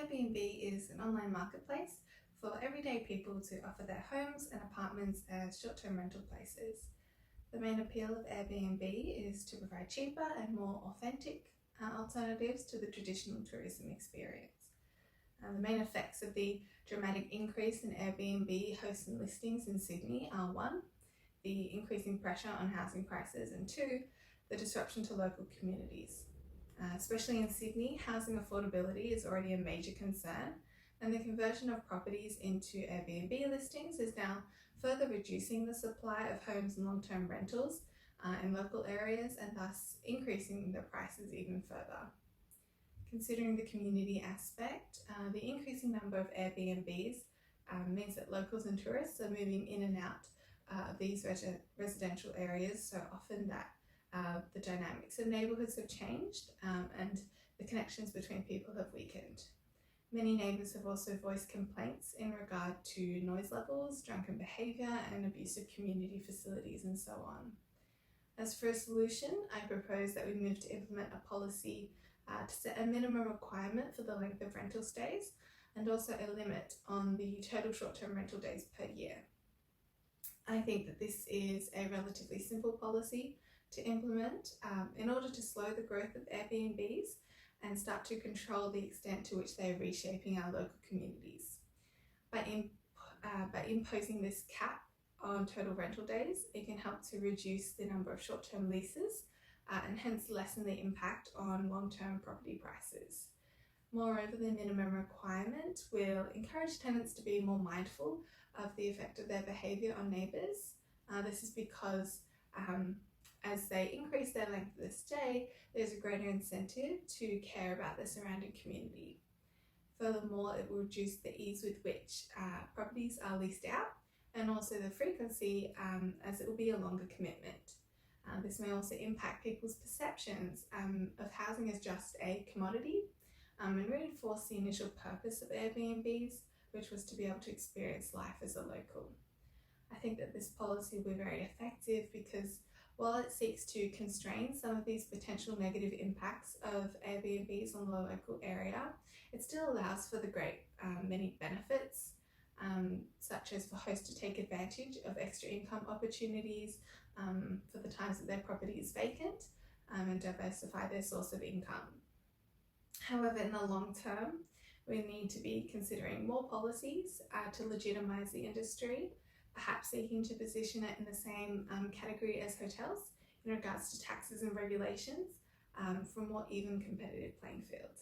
Airbnb is an online marketplace for everyday people to offer their homes and apartments as short-term rental places. The main appeal of Airbnb is to provide cheaper and more authentic alternatives to the traditional tourism experience. The main effects of the dramatic increase in Airbnb hosts and listings in Sydney are 1, the increasing pressure on housing prices, and 2, the disruption to local communities. Especially in Sydney, housing affordability is already a major concern, and the conversion of properties into Airbnb listings is now further reducing the supply of homes and long-term rentals in local areas, and thus increasing the prices even further. Considering the community aspect, the increasing number of Airbnbs means that locals and tourists are moving in and out of these residential areas so often that the dynamics of neighbourhoods have changed and the connections between people have weakened. Many neighbours have also voiced complaints in regard to noise levels, drunken behaviour and abuse of community facilities and so on. As for a solution, I propose that we move to implement a policy to set a minimum requirement for the length of rental stays and also a limit on the total short-term rental days per year. I think that this is a relatively simple policy to implement in order to slow the growth of Airbnbs and start to control the extent to which they are reshaping our local communities. By imposing this cap on total rental days, it can help to reduce the number of short-term leases and hence lessen the impact on long-term property prices. Moreover, the minimum requirement will encourage tenants to be more mindful of the effect of their behaviour on neighbours. This is because as they increase their length of the stay, there's a greater incentive to care about the surrounding community. Furthermore, it will reduce the ease with which properties are leased out and also the frequency as it will be a longer commitment. This may also impact people's perceptions of housing as just a commodity and reinforce the initial purpose of Airbnbs, which was to be able to experience life as a local. I think that this policy will be very effective because while it seeks to constrain some of these potential negative impacts of Airbnbs on the local area, it still allows for the great many benefits, such as for hosts to take advantage of extra income opportunities for the times that their property is vacant and diversify their source of income. However, in the long term, we need to be considering more policies to legitimise the industry, perhaps seeking to position it in the same category as hotels in regards to taxes and regulations for a more even competitive playing field.